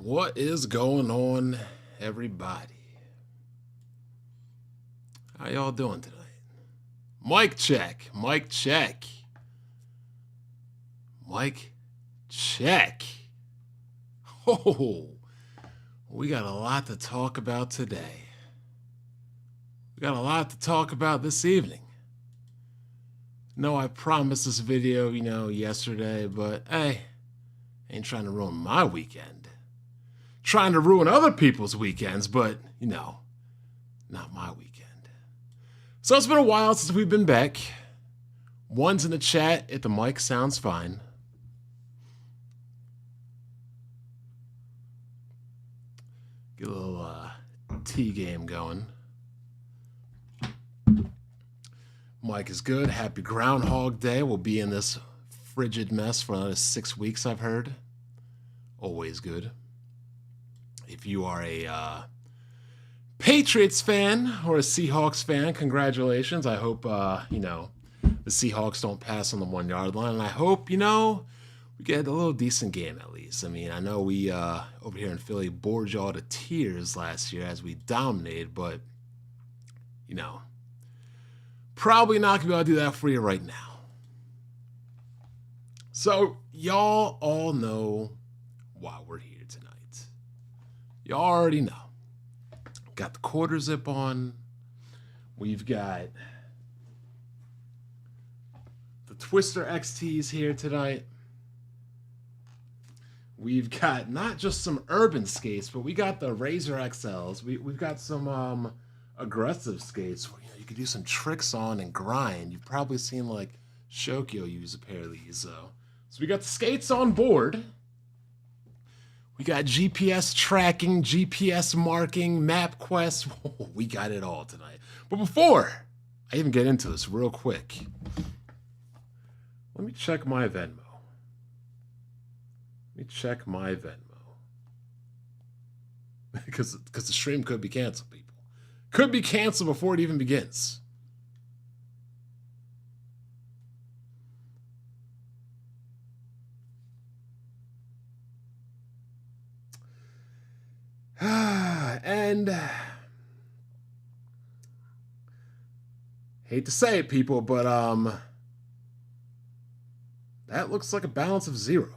What is going on, everybody? How y'all doing tonight? Mic check. Mic check. Mic check. Oh, we got a lot to talk about today. We got a lot to talk about this evening. No, I promised this video, yesterday, but hey, ain't trying to ruin my weekend. Trying to ruin other people's weekends, but, not my weekend. So it's been a while since we've been back. One's in the chat if the mic sounds fine. Get a little tea game going. Mike is good. Happy Groundhog Day. We'll be in this frigid mess for another 6 weeks, I've heard. Always good. If you are a Patriots fan or a Seahawks fan, congratulations. I hope, the Seahawks don't pass on the 1 yard line. And I hope, we get a little decent game at least. I mean, I know we, over here in Philly, bored y'all to tears last year as we dominated, but, probably not going to be able to do that for you right now. So, y'all all know why we're here tonight. You already know. Got the quarter zip on. We've got the Twister XTs here tonight. We've got not just some urban skates, but we got the Razor XLs. We've got some aggressive skates where you could do some tricks on and grind. You've probably seen like Shokyo use a pair of these. So we got the skates on board. We got GPS tracking, GPS marking, MapQuest. We got it all tonight. But before I even get into this real quick, let me check my Venmo. Because the stream could be canceled, people. Could be canceled before it even begins. And hate to say it, people, but that looks like a balance of 0.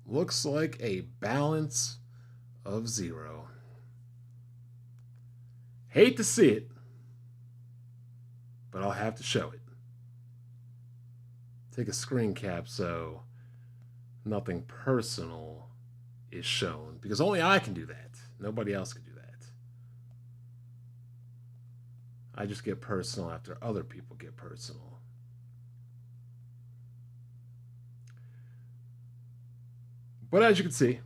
Looks like a balance of 0. Hate to see it, but I'll have to show it. Take a screen cap so nothing personal is shown, because only I can do that. Nobody else can do that. I just get personal after other people get personal. But as you can see,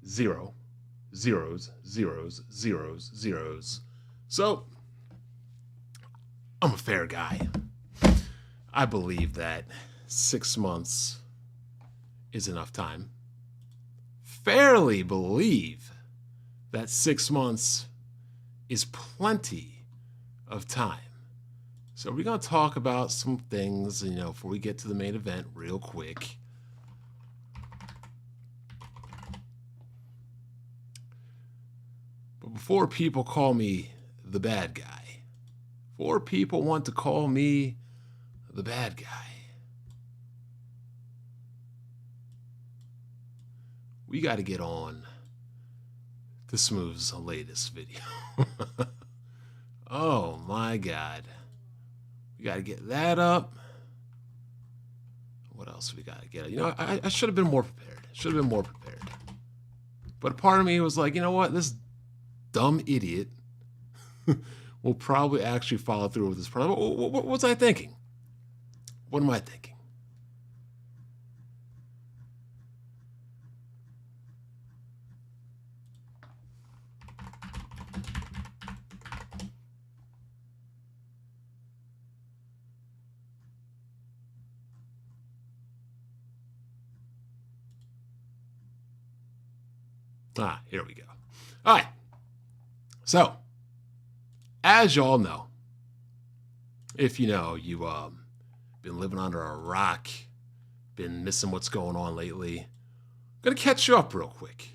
0, zeros, zeros, zeros, zeros. So, I'm a fair guy. I believe that 6 months is enough time. Fairly believe that 6 months is plenty of time. So we're going to talk about some things, before we get to the main event real quick. But before people call me the bad guy, before people want to call me the bad guy, we got to get on to Smooth's latest video. Oh my God. We got to get that up. What else we got to get? I should have been more prepared. But a part of me was like, you know what? This dumb idiot will probably actually follow through with this problem. What was I thinking? What am I thinking? Here we go. All right. So, as y'all know, if you know, you've been living under a rock been missing what's going on lately. Gonna catch you up real quick.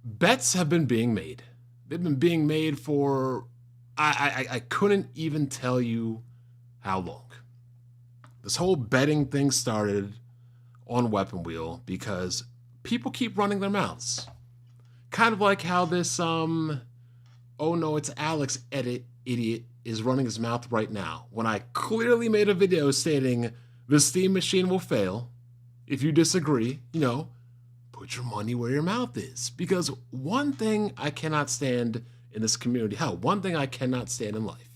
Bets have been being made. They've been being made for, I couldn't even tell you how long. This whole betting thing started on Weapon Wheel because people keep running their mouths. Kind of like how this, oh no, it's Alex idiot is running his mouth right now. When I clearly made a video stating the Steam machine will fail. If you disagree, put your money where your mouth is. Because one thing I cannot stand in this community, one thing I cannot stand in life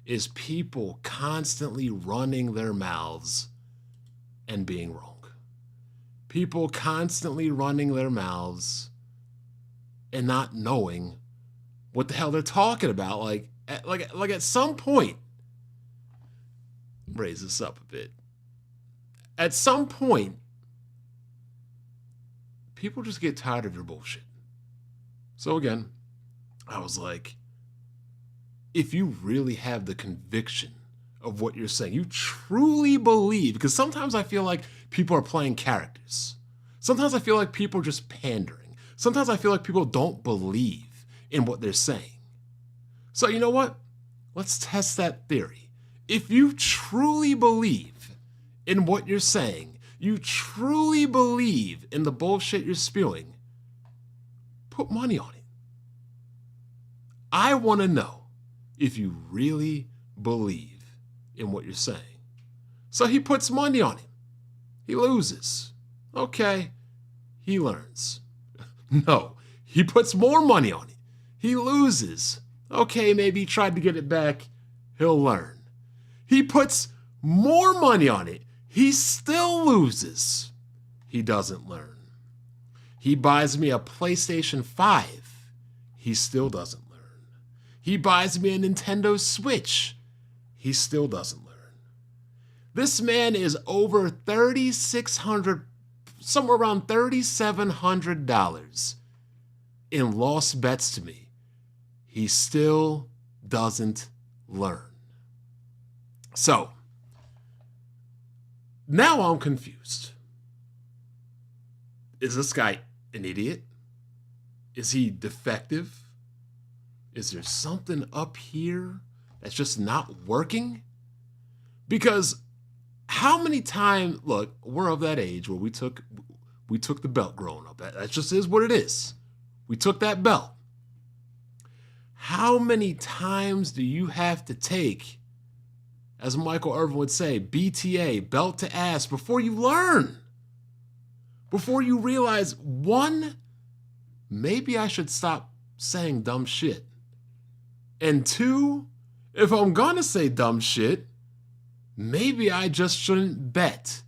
is people constantly running their mouths and being wrong. People constantly running their mouths and not knowing what the hell they're talking about. Like at some point, raise this up a bit. At some point, people just get tired of your bullshit. So again, I was like, if you really have the conviction of what you're saying, you truly believe, because sometimes I feel like people are playing characters. Sometimes I feel like people are just pandering. Sometimes I feel like people don't believe in what they're saying. So you know what? Let's test that theory. If you truly believe in what you're saying, you truly believe in the bullshit you're spewing, put money on it. I want to know if you really believe in what you're saying. So he puts money on it. He loses. Okay, he learns. No, he puts more money on it. He loses. Okay, maybe he tried to get it back. He'll learn. He puts more money on it. He still loses. He doesn't learn. He buys me a PlayStation 5. He still doesn't learn. He buys me a Nintendo Switch. He still doesn't learn. This man is over $3,600, somewhere around $3,700 in lost bets to me. He still doesn't learn. So, now I'm confused. Is this guy an idiot? Is he defective? Is there something up here that's just not working? Because how many times, look, we're of that age where we took the belt growing up. That just is what it is. We took that belt. How many times do you have to take, as Michael Irvin would say, BTA, belt to ass, before you learn? Before you realize, one, maybe I should stop saying dumb shit. And two, if I'm gonna say dumb shit, maybe I just shouldn't bet.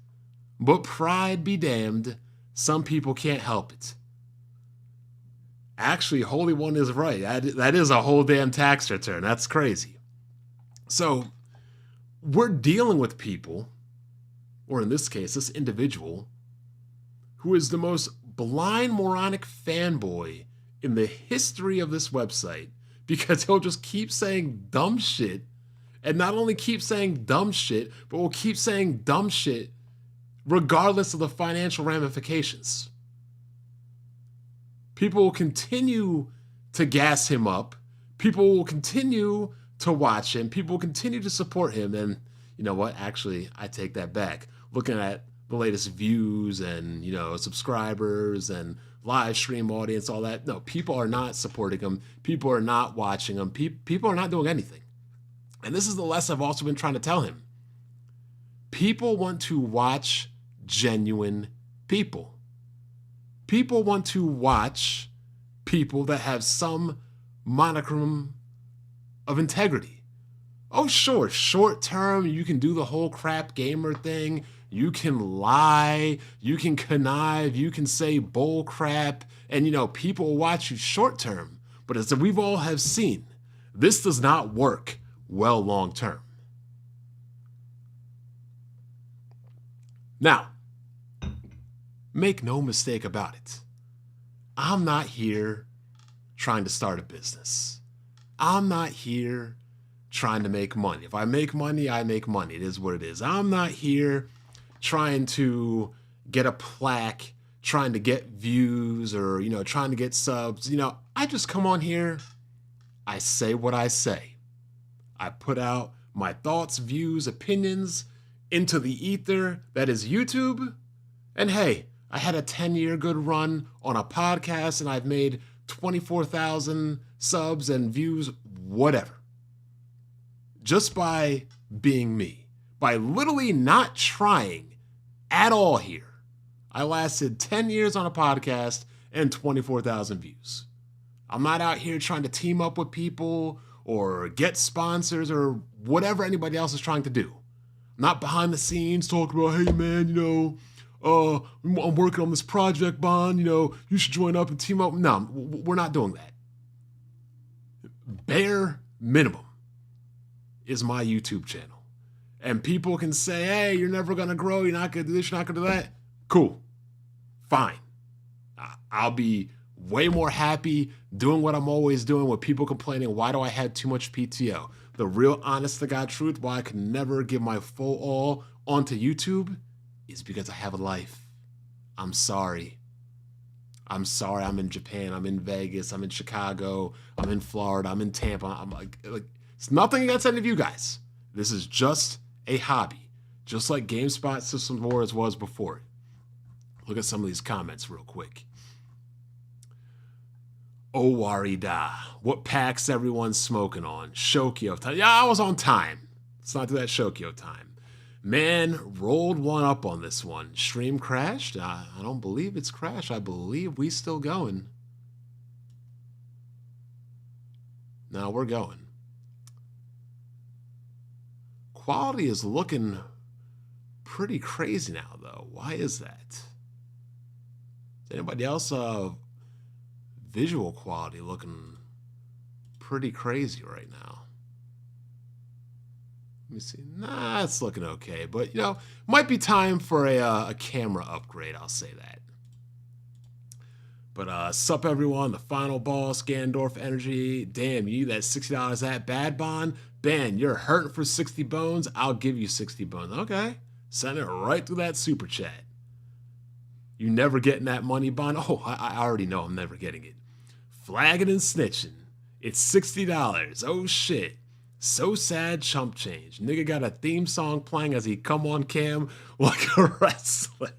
But pride be damned, some people can't help it. Actually, Holy One is right. That is a whole damn tax return. That's crazy. So, we're dealing with people, or in this case, this individual, who is the most blind, moronic fanboy in the history of this website, because he'll just keep saying dumb shit, and not only keep saying dumb shit, but will keep saying dumb shit regardless of the financial ramifications. People will continue to gas him up. People will continue to watch him. People will continue to support him. And you know what? Actually, I take that back. Looking at the latest views and, subscribers and live stream audience, all that. No, people are not supporting him. People are not watching him. People are not doing anything. And this is the lesson I've also been trying to tell him. People want to watch genuine people. People want to watch people that have some monicum of integrity. Oh, sure, short term, you can do the whole crap gamer thing. You can lie, you can connive, you can say bull crap, and people will watch you short term. But as we've all have seen, this does not work well long term. Now, make no mistake about it. I'm not here trying to start a business. I'm not here trying to make money. If I make money, I make money. It is what it is. I'm not here trying to get a plaque, trying to get views, or, trying to get subs. I just come on here, I say what I say. I put out my thoughts, views, opinions into the ether that is YouTube. And hey, I had a 10-year good run on a podcast and I've made 24,000 subs and views, whatever. Just by being me, by literally not trying at all here. I lasted 10 years on a podcast and 24,000 views. I'm not out here trying to team up with people or get sponsors or whatever anybody else is trying to do. I'm not behind the scenes talking about, hey man, I'm working on this project, Bond, you should join up and team up. No, we're not doing that. Bare minimum is my YouTube channel. And people can say, hey, you're never going to grow. You're not going to do this. You're not going to do that. Cool. Fine. I'll be way more happy doing what I'm always doing with people complaining, why do I have too much PTO? The real honest to God truth, why I can never give my full all onto YouTube is because I have a life. I'm sorry. I'm in Japan. I'm in Vegas. I'm in Chicago. I'm in Florida. I'm in Tampa. I'm like it's nothing against any of you guys. This is just a hobby. Just like GameSpot Systems Wars was before. Look at some of these comments real quick. Owarida. What packs everyone's smoking on? Shokyo time. Yeah, I was on time. Let's not do that Shokyo time. Man, rolled one up on this one. Stream crashed? I don't believe it's crashed. I believe we still going. No, we're going. Quality is looking pretty crazy now, though. Why is that? Is anybody else visual quality looking pretty crazy right now? Let me see. Nah, it's looking okay. But, might be time for a camera upgrade. I'll say that. But, sup, everyone. The final boss, Gandorf Energy. Damn, you that $60 that bad, Bond? Ben, you're hurting for 60 bones. I'll give you 60 bones. Okay. Send it right through that super chat. You never getting that money, Bond? Oh, I already know I'm never getting it. Flagging and snitching. It's $60. Oh, shit. So sad, chump change. Nigga got a theme song playing as he come on cam like a wrestler.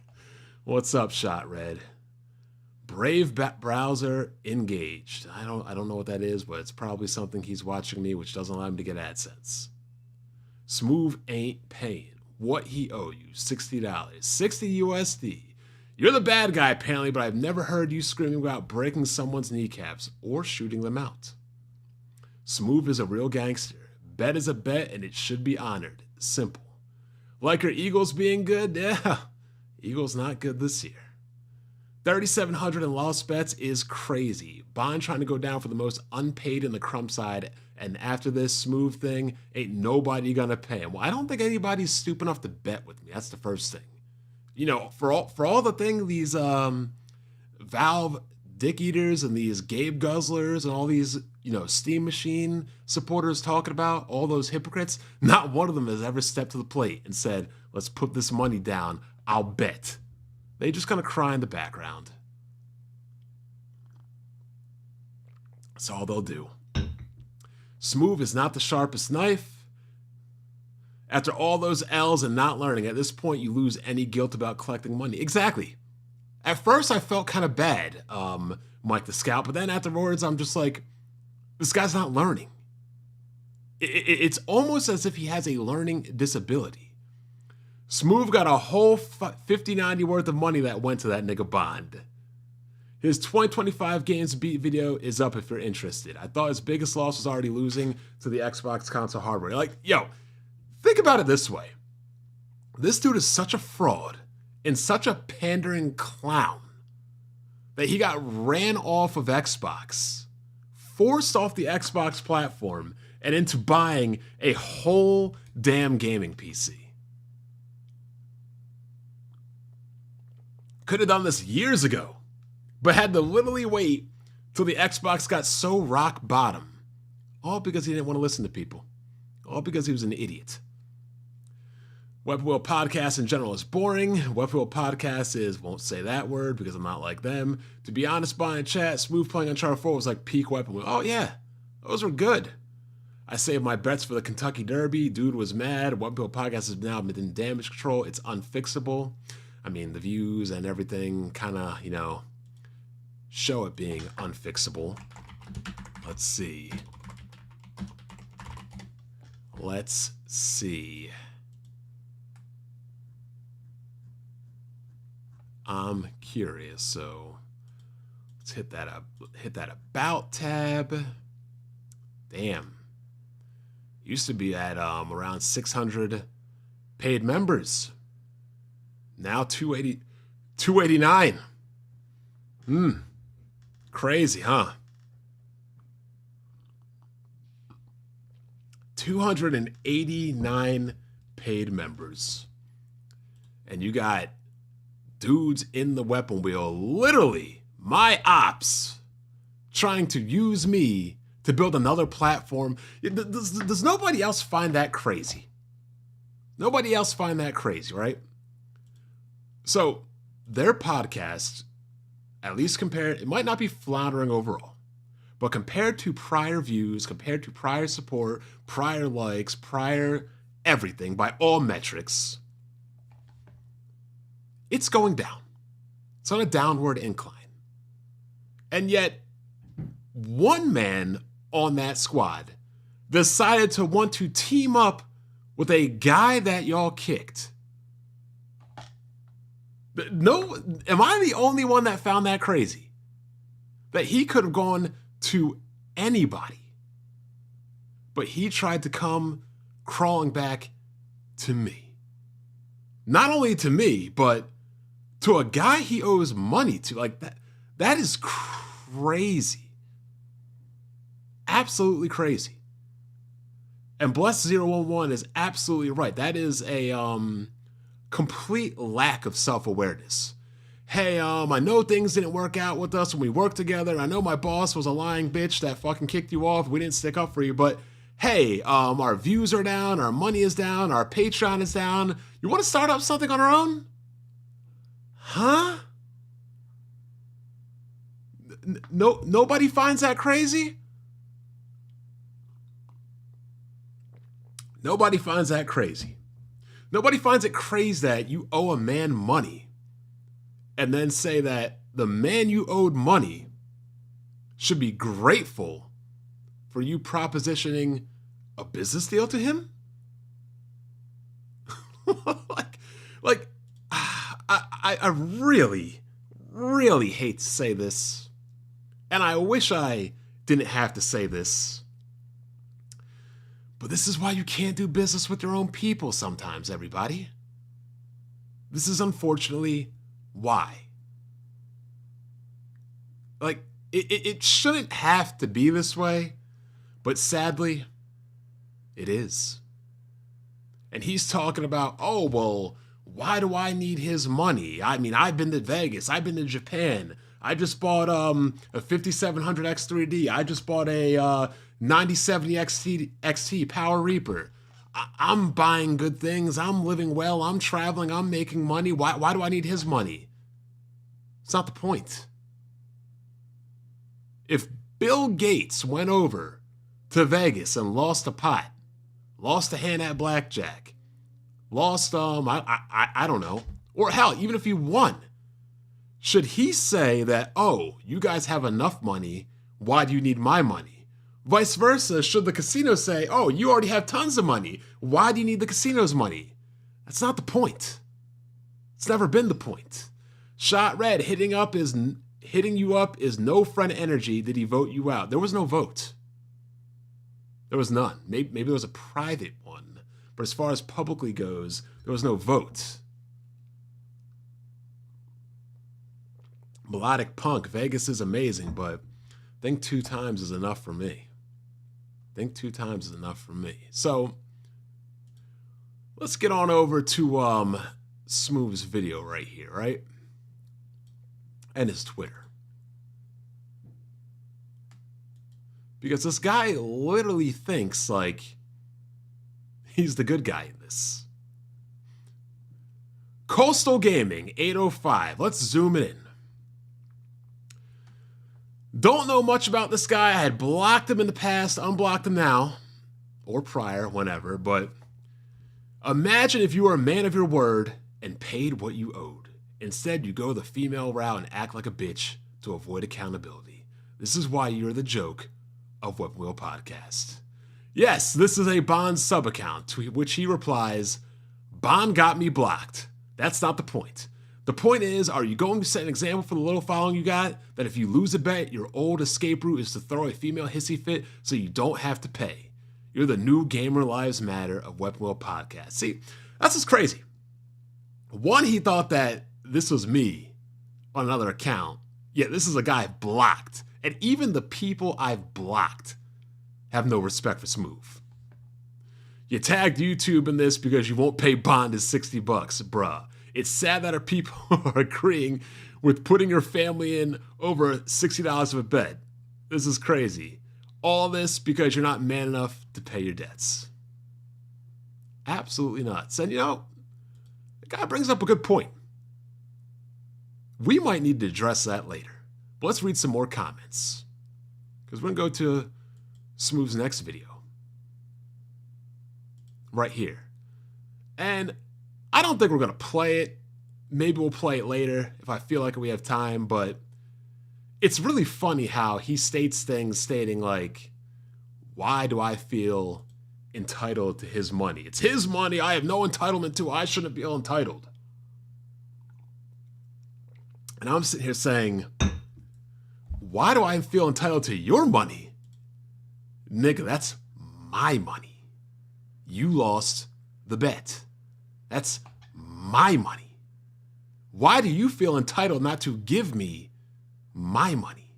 What's up, Shot Red? Brave browser engaged. I don't know what that is, but it's probably something he's watching me, which doesn't allow him to get AdSense. Smooth ain't paying. What he owe you? $60. 60 USD. You're the bad guy, apparently, but I've never heard you screaming about breaking someone's kneecaps or shooting them out. Smooth is a real gangster. Bet is a bet, and it should be honored. Simple. Like our Eagles being good? Yeah, Eagles not good this year. 3,700 in lost bets is crazy. Bond trying to go down for the most unpaid in the crump side, and after this Smooth thing, ain't nobody gonna pay him. Well, I don't think anybody's stupid enough to bet with me. That's the first thing. For all the thing these Valve dick eaters and these Gabe Guzzlers and all these, Steam Machine supporters talking about, all those hypocrites, not one of them has ever stepped to the plate and said, let's put this money down, I'll bet. They just gonna cry in the background. That's all they'll do. Smooth is not the sharpest knife. After all those L's and not learning, at this point you lose any guilt about collecting money. Exactly. At first I felt kind of bad, Mike the Scout, but then afterwards I'm just like, this guy's not learning. It's almost as if he has a learning disability. Smooth got a whole $50.90 worth of money that went to that nigga Bond. His 2025 games beat video is up if you're interested. I thought his biggest loss was already losing to the Xbox console hardware. Like, yo, think about it this way. This dude is such a fraud and such a pandering clown that he got ran off of Xbox, forced off the Xbox platform, and into buying a whole damn gaming PC. Could have done this years ago, but had to literally wait till the Xbox got so rock bottom, all because he didn't want to listen to people. All because he was an idiot. Weapon Wheel Podcast in general is boring. Weapon Wheel Podcast won't say that word because I'm not like them. To be honest, buying chat, smooth playing Uncharted 4 was like peak Weapon Wheel. Oh yeah, those were good. I saved my bets for the Kentucky Derby. Dude was mad. Weapon Wheel Podcast has now been in damage control. It's unfixable. I mean, the views and everything kind of, show it being unfixable. Let's see. I'm curious, so let's hit that about tab. Damn. Used to be at around 600 paid members. Now 289. Crazy, huh? 289 paid members. And you got dudes in the Weapon Wheel, literally my ops, trying to use me to build another platform. Does nobody else find that crazy? Nobody else find that crazy, right? So their podcast, at least compared, it might not be floundering overall, but compared to prior views, compared to prior support, prior likes, prior everything by all metrics, it's going down. It's on a downward incline. And yet, one man on that squad decided to want to team up with a guy that y'all kicked. No, am I the only one that found that crazy? That he could have gone to anybody, but he tried to come crawling back to me. Not only to me, but to a guy he owes money to. Like that is crazy. Absolutely crazy. And Bless011 is absolutely right. That is a complete lack of self-awareness. Hey, I know things didn't work out with us when we worked together. I know my boss was a lying bitch that fucking kicked you off. We didn't stick up for you, but hey, our views are down, our money is down, our Patreon is down. You want to start up something on our own? Huh? Nobody finds that crazy? Nobody finds that crazy. Nobody finds it crazy that you owe a man money and then say that the man you owed money should be grateful for you propositioning a business deal to him? I really, really hate to say this, and I wish I didn't have to say this, but this is why you can't do business with your own people sometimes, everybody. This is unfortunately why. Like, it shouldn't have to be this way, but sadly, it is. And he's talking about, oh, well, why do I need his money? I mean, I've been to Vegas. I've been to Japan. I just bought a 5700 X3D. I just bought a 9070 XT Power Reaper. I'm buying good things. I'm living well. I'm traveling. I'm making money. Why do I need his money? It's not the point. If Bill Gates went over to Vegas and lost a pot, lost a hand at blackjack, lost, I don't know, or hell, even if he won, should he say that, oh, you guys have enough money, why do you need my money? Vice versa, should the casino say, oh, you already have tons of money, why do you need the casino's money? That's not the point. It's never been the point. Shot Red, hitting you up is no friend energy. Did he vote you out? There was no vote. There was none. Maybe there was a private one. But as far as publicly goes, there was no vote. Melodic Punk, Vegas is amazing, but I think 2 times is enough for me. So let's get on over to Smooth's video right here, right? And his Twitter. Because this guy literally thinks like He's the good guy in this. Coastal Gaming 805. Let's zoom it in. Don't know much about this guy. I had blocked him in the past, unblocked him now, or prior, whenever, but imagine if you were a man of your word and paid what you owed. Instead, you go the female route and act like a bitch to avoid accountability. This is why you're the joke of Weapon Wheel Podcast. Yes, this is a Bond sub-account, to which he replies, Bond got me blocked. That's not the point. The point is, are you going to set an example for the little following you got, that if you lose a bet, your old escape route is to throw a female hissy fit so you don't have to pay? You're the new Gamer Lives Matter of Weapon Wheel Podcast. See, that's just crazy. One, he thought that this was me on another account. Yeah, this is a guy I've blocked. And even the people I've blocked have no respect for Smooth. You tagged YouTube in this because you won't pay Bond his $60, bruh. It's sad that our people are agreeing with putting your family in over $60 of a bet. This is crazy. All this because you're not man enough to pay your debts. Absolutely nuts. And you know, the guy brings up a good point. We might need to address that later. But let's read some more comments, because we're going to go to Smooth's next video. Right here. And I don't think we're going to play it. Maybe we'll play it later if I feel like we have time, but it's really funny how he states things stating like, why do I feel entitled to his money? It's his money I have no entitlement to. I shouldn't feel entitled. And I'm sitting here saying, why do I feel entitled to your money? Nigga, that's my money. You lost the bet. That's my money. Why do you feel entitled not to give me my money?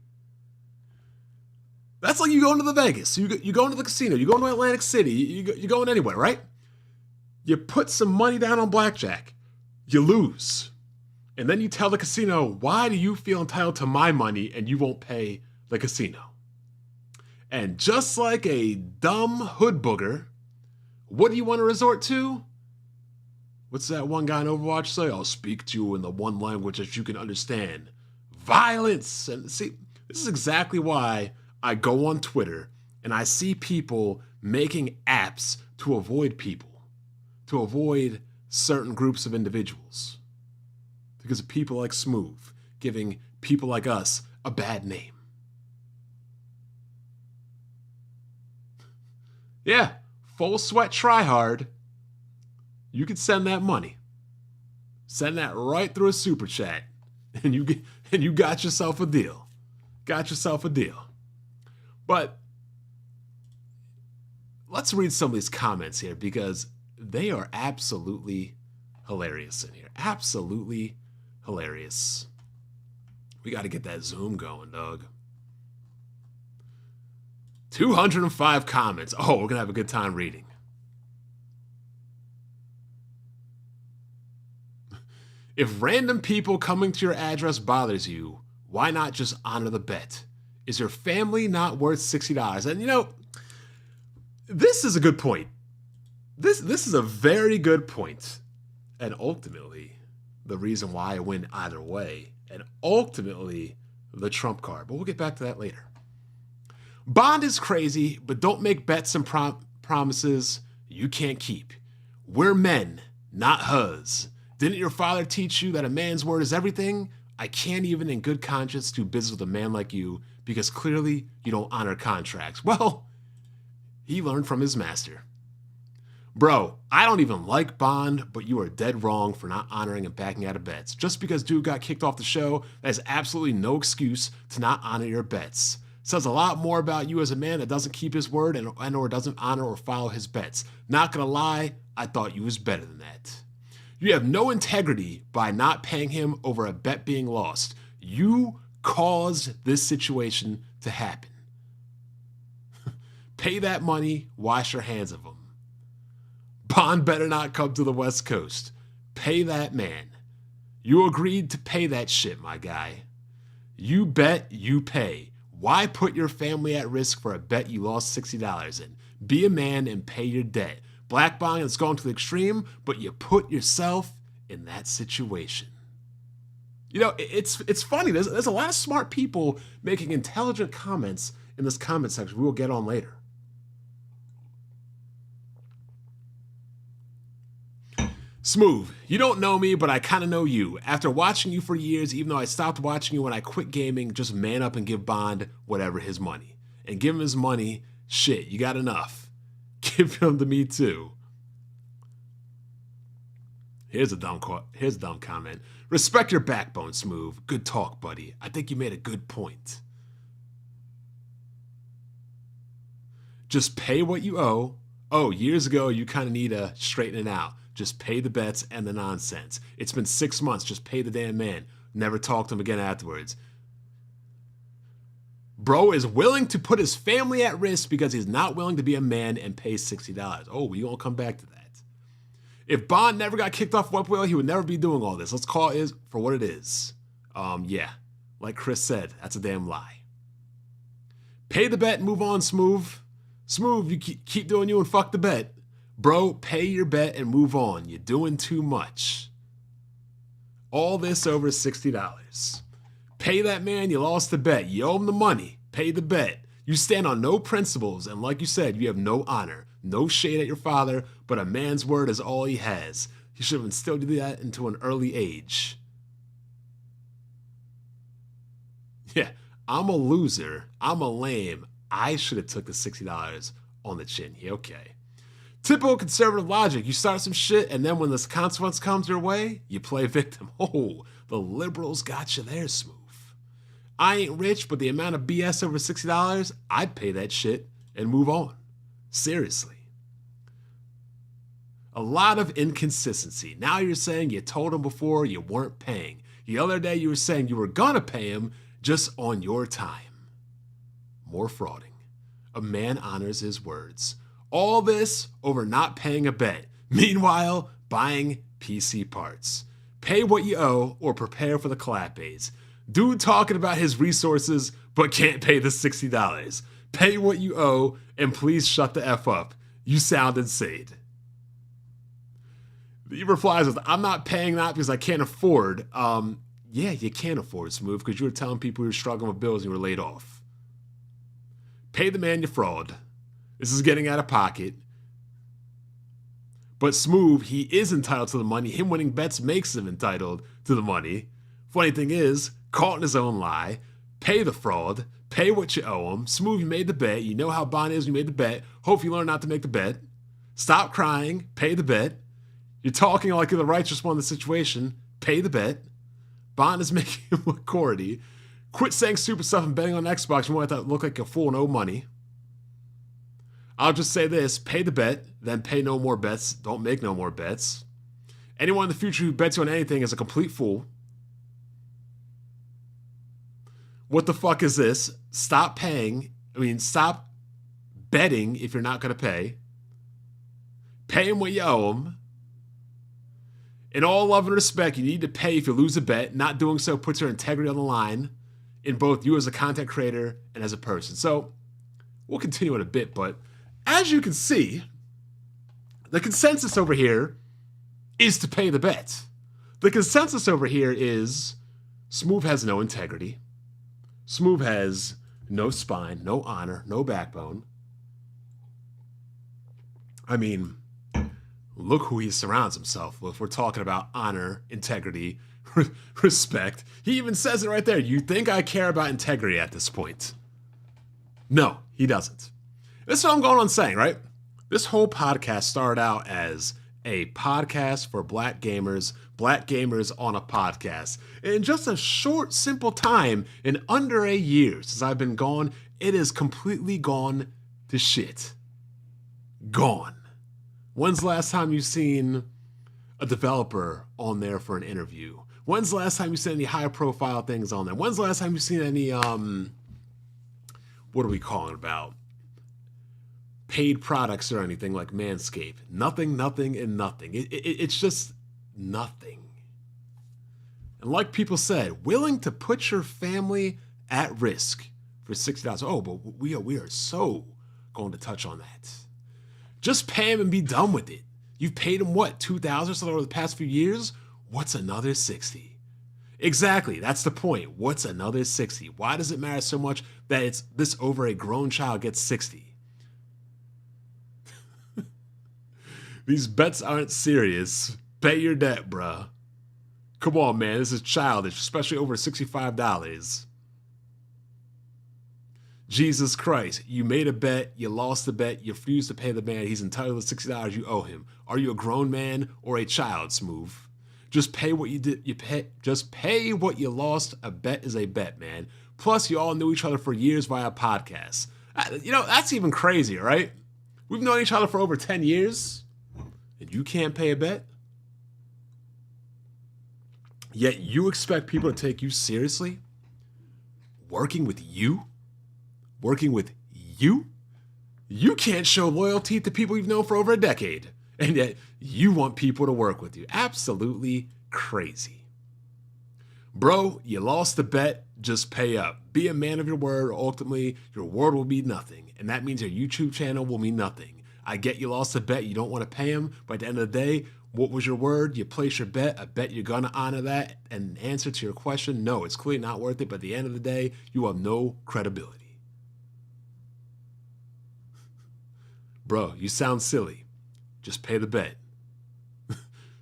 That's like you going to the Vegas. You going to the casino. You going to Atlantic City. You going anywhere, right? You put some money down on blackjack. You lose. And then you tell the casino, why do you feel entitled to my money and you won't pay the casino? And just like a dumb hood booger, what do you want to resort to? What's that one guy in Overwatch say? I'll speak to you in the one language that you can understand. Violence. And see, this is exactly why I go on Twitter and I see people making apps to avoid people, to avoid certain groups of individuals. Because of people like Smooth giving people like us a bad name. Yeah, full sweat try hard. You could send that money. Send that right through a super chat. And you got yourself a deal. Got yourself a deal. But let's read some of these comments here because they are absolutely hilarious in here. Absolutely hilarious. We got to get that Zoom going, dog. 205 comments. Oh, we're going to have a good time reading. If random people coming to your address bothers you, why not just honor the bet? Is your family not worth $60? And you know, this is a good point. This is a very good point. And ultimately, the reason why I win either way. And ultimately, the trump card. But we'll get back to that later. Bond is crazy, but don't make bets and promises you can't keep. We're men, not huz. Didn't your father teach you that a man's word is everything? I can't even in good conscience do business with a man like you because clearly you don't honor contracts. Well, he learned from his master. Bro, I don't even like Bond, but you are dead wrong for not honoring and backing out of bets. Just because dude got kicked off the show, that is absolutely no excuse to not honor your bets. Says a lot more about you as a man that doesn't keep his word and or doesn't honor or follow his bets. Not gonna lie, I thought you was better than that. You have no integrity by not paying him over a bet being lost. You caused this situation to happen. Pay that money, wash your hands of him. Bond better not come to the West Coast. Pay that man. You agreed to pay that shit, my guy. You bet, you pay. Why put your family at risk for a bet you lost $60 in? Be a man and pay your debt. blackballing that's gone to the extreme, but you put yourself in that situation. You know, it's funny. There's a lot of smart people making intelligent comments in this comment section we will get on later. Smooth, you don't know me, but I kind of know you. After watching you for years, even though I stopped watching you when I quit gaming, just man up and give Bond whatever his money. And give him his money. Shit, you got enough. Give him to me too. Here's a dumb comment. Respect your backbone, Smooth. Good talk, buddy. I think you made a good point. Just pay what you owe. Oh, years ago, you kind of need to straighten it out. Just pay the bets and the nonsense. It's been 6 months. Just pay the damn man. Never talk to him again afterwards. Bro is willing to put his family at risk because he's not willing to be a man and pay $60. Oh, we gonna come back to that. If Bond never got kicked off Web Whale, he would never be doing all this. Let's call it for what it is. Yeah, like Chris said, that's a damn lie. Pay the bet and move on, Smooth. Smooth, you keep doing you and fuck the bet. Bro, pay your bet and move on. You're doing too much. All this over $60. Pay that man, you lost the bet. You owe him the money. Pay the bet. You stand on no principles, and like you said, you have no honor. No shade at your father, but a man's word is all he has. He should have instilled that into an early age. Yeah, I'm a loser. I'm a lame. I should have took the $60 on the chin. Yeah, okay. Typical conservative logic. You start some shit, and then when this consequence comes your way, you play victim. Oh, the liberals got you there, Smooth. I ain't rich, but the amount of BS over $60, I'd pay that shit and move on. Seriously. A lot of inconsistency. Now you're saying you told him before you weren't paying. The other day you were saying you were gonna pay him just on your time. More frauding. A man honors his words. All this over not paying a bet. Meanwhile, buying PC parts. Pay what you owe or prepare for the clap aids. Dude talking about his resources but can't pay the $60. Pay what you owe and please shut the F up. You sound insane. He replies with, I'm not paying that because I can't afford. Yeah, you can't afford, Smooth, because you were telling people you were struggling with bills and you were laid off. Pay the man you fraud. This is getting out of pocket. But Smooth, he is entitled to the money. Him winning bets makes him entitled to the money. Funny thing is, caught in his own lie. Pay the fraud. Pay what you owe him. Smooth, you made the bet. You know how Bond is when you made the bet. Hope you learn not to make the bet. Stop crying. Pay the bet. You're talking like you're the righteous one in the situation. Pay the bet. Bond is making him look cordy. Quit saying stupid stuff and betting on Xbox. You want that to look like you're full of no money. I'll just say this. Pay the bet. Then pay no more bets. Don't make no more bets. Anyone in the future who bets you on anything is a complete fool. What the fuck is this? Stop betting if you're not going to pay. Pay him what you owe him. In all love and respect, you need to pay if you lose a bet. Not doing so puts your integrity on the line in both you as a content creator and as a person. So we'll continue in a bit, but as you can see, the consensus over here is to pay the bet. The consensus over here is Smooth has no integrity. Smooth has no spine, no honor, no backbone. I mean, look who he surrounds himself with. We're talking about honor, integrity, respect. He even says it right there. You think I care about integrity at this point? No, he doesn't. This is what I'm going on saying, right? This whole podcast started out as a podcast for black gamers on a podcast. In just a short, simple time, in under a year since I've been gone, it is completely gone to shit. Gone. When's the last time you've seen a developer on there for an interview? When's the last time you've seen any high-profile things on there? When's the last time you've seen any, what are we calling about? Paid products or anything like Manscaped. Nothing, and nothing. It's just nothing. And like people said, willing to put your family at risk for $60. Oh, but we are so going to touch on that. Just pay him and be done with it. You've paid him what, $2,000 or something over the past few years? What's another 60? Exactly, that's the point. What's another 60? Why does it matter so much that it's this over a grown child gets 60? These bets aren't serious. Pay your debt, bruh. Come on, man, this is childish, especially over $65. Jesus Christ, you made a bet, you lost the bet, you refused to pay the man, he's entitled to $60 you owe him. Are you a grown man or a child, Smooth? Just pay what you did. Just pay what you lost. A bet is a bet, man. Plus, you all knew each other for years via podcasts. That's even crazier, right? We've known each other for over 10 years, and you can't pay a bet? Yet you expect people to take you seriously? Working with you? Working with you? You can't show loyalty to people you've known for over a decade. And yet you want people to work with you. Absolutely crazy. Bro, you lost the bet. Just pay up. Be a man of your word. Ultimately, your word will be nothing. And that means your YouTube channel will mean nothing. I get you lost the bet. You don't want to pay him. But at the end of the day, what was your word? You place your bet. I bet you're going to honor that. And answer to your question, no, it's clearly not worth it. But at the end of the day, you have no credibility. Bro, you sound silly. Just pay the bet.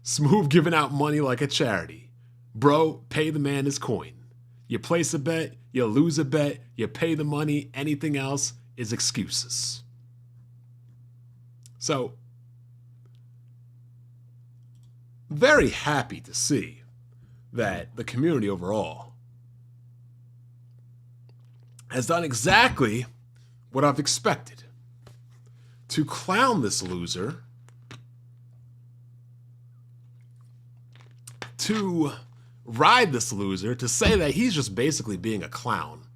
Smooth giving out money like a charity. Bro, pay the man his coin. You place a bet, you lose a bet, you pay the money, anything else is excuses. So, very happy to see that the community overall has done exactly what I've expected. To clown this loser, to ride this loser, to say that he's just basically being a clown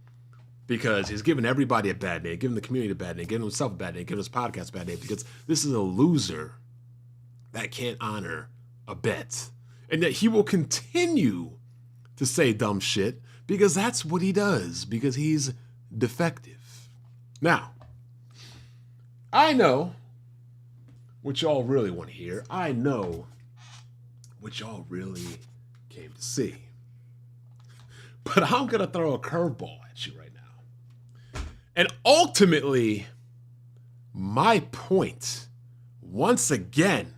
because he's giving everybody a bad name, giving the community a bad name, giving himself a bad name, giving his podcast a bad name because this is a loser that can't honor a bet. And that he will continue to say dumb shit because that's what he does, because he's defective. Now, I know what y'all really want to hear. I know what y'all really came to see. But I'm going to throw a curveball at you right now. And ultimately, my point, once again,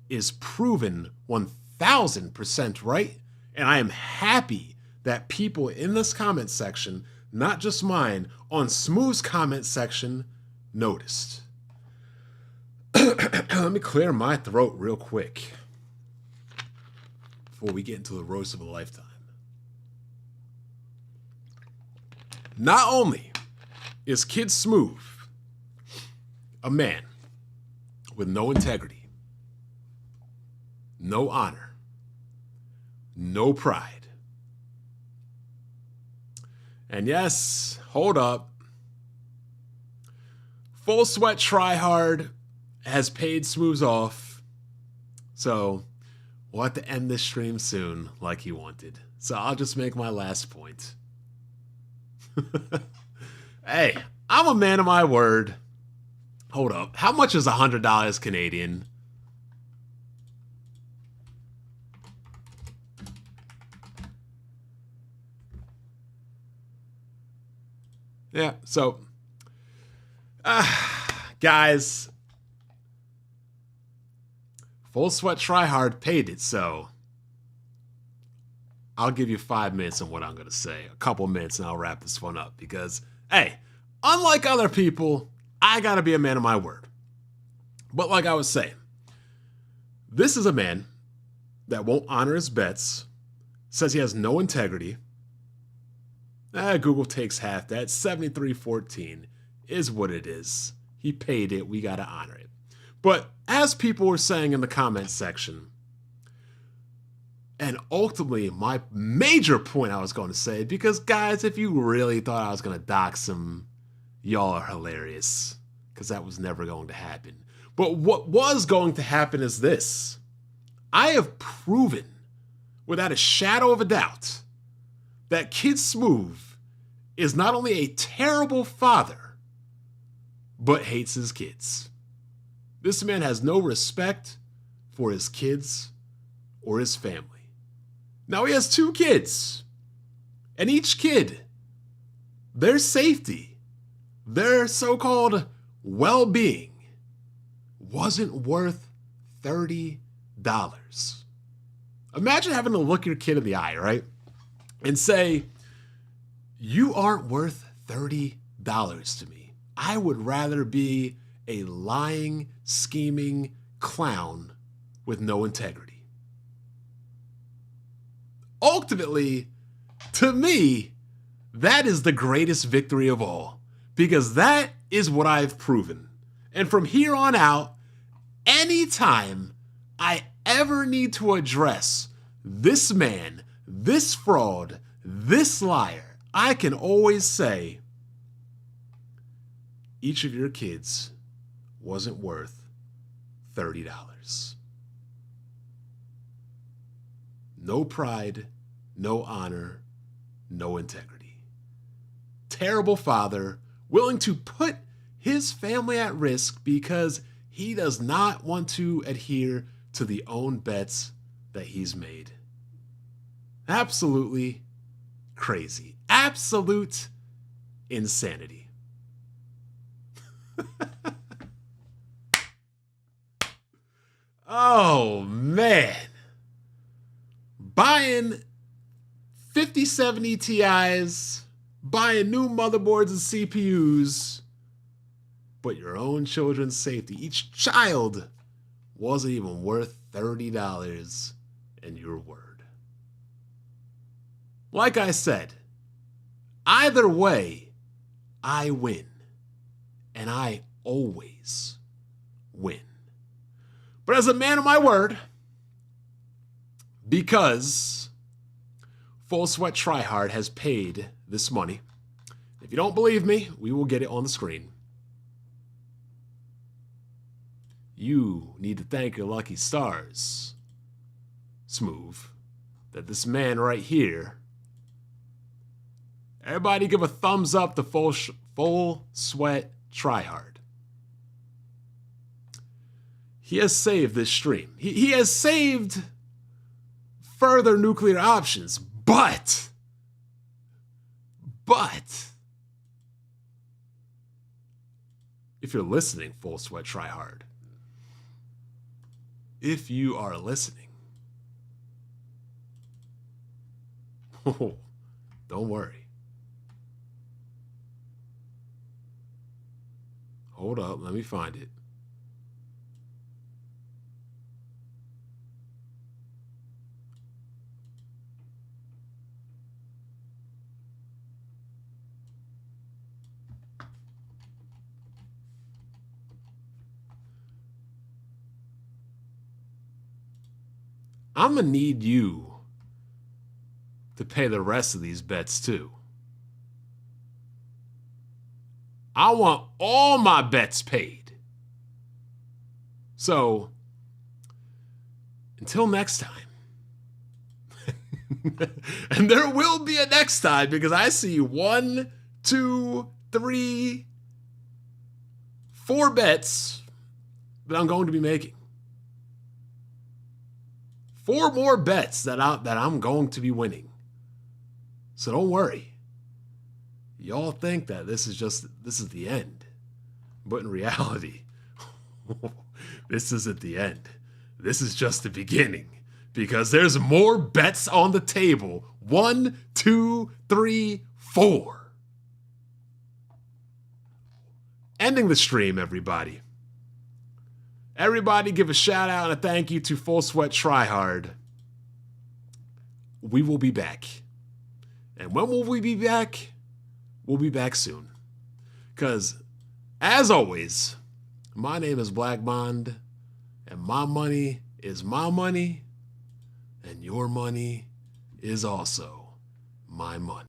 is proven 1,000% right. And I am happy that people in this comment section, not just mine, on Smooth's comment section, noticed. Let me clear my throat real quick before we get into the roast of a lifetime. Not only is Kid Smooth a man with no integrity, no honor, no pride. And yes, hold up. Full Sweat Tryhard has paid Smooth off. So we'll have to end this stream soon like he wanted. So I'll just make my last point. Hey, I'm a man of my word. Hold up. How much is $100 Canadian? Yeah, so guys, Full Sweat Tryhard paid it, so I'll give you 5 minutes on what I'm going to say. A couple minutes and I'll wrap this one up because, hey, unlike other people, I got to be a man of my word. But like I was saying, this is a man that won't honor his bets, says he has no integrity. Google takes half that. 7314 is what it is. He paid it. We got to honor it. But as people were saying in the comments section, and ultimately my major point I was going to say, because guys, if you really thought I was going to dox him, y'all are hilarious, because that was never going to happen. But what was going to happen is this. I have proven, without a shadow of a doubt, that Kid Smooth is not only a terrible father, but hates his kids. This man has no respect for his kids or his family. Now he has 2 kids, and each kid, their safety, their so-called well-being wasn't worth $30. Imagine having to look your kid in the eye, right? And say, you aren't worth $30 to me. I would rather be a lying, scheming clown with no integrity. Ultimately, to me, that is the greatest victory of all, because that is what I've proven. And from here on out, anytime I ever need to address this man, this fraud, this liar, I can always say, each of your kids wasn't worth $30. No pride, no honor, no integrity. Terrible father, willing to put his family at risk because he does not want to adhere to the own bets that he's made. Absolutely crazy. Absolute insanity. Oh, man. Buying 5070 Ti's, buying new motherboards and CPUs, but your own children's safety. Each child wasn't even worth $30 in your word. Like I said, either way, I win. And I always win. But as a man of my word, because Full Sweat Tryhard has paid this money, if you don't believe me, we will get it on the screen. You need to thank your lucky stars, Smooth, that this man right here, everybody give a thumbs up to Full Sweat Tryhard. He has saved this stream. He has saved further nuclear options, but if you're listening, Full Sweat Tryhard, if you are listening, don't worry. Hold up, let me find it. I'm going to need you to pay the rest of these bets too. I want all my bets paid. So, until next time. And there will be a next time because I see 1, 2, 3, 4 bets that I'm going to be making. 4 more bets that I'm going to be winning. So don't worry. Y'all think that this is the end. But in reality, this isn't the end. This is just the beginning. Because there's more bets on the table. 1, 2, 3, 4. Ending the stream, everybody. Everybody give a shout out and a thank you to Full Sweat Tryhard. We will be back. And when will we be back? We'll be back soon. Because, as always, my name is Black Bond, and my money is my money, and your money is also my money.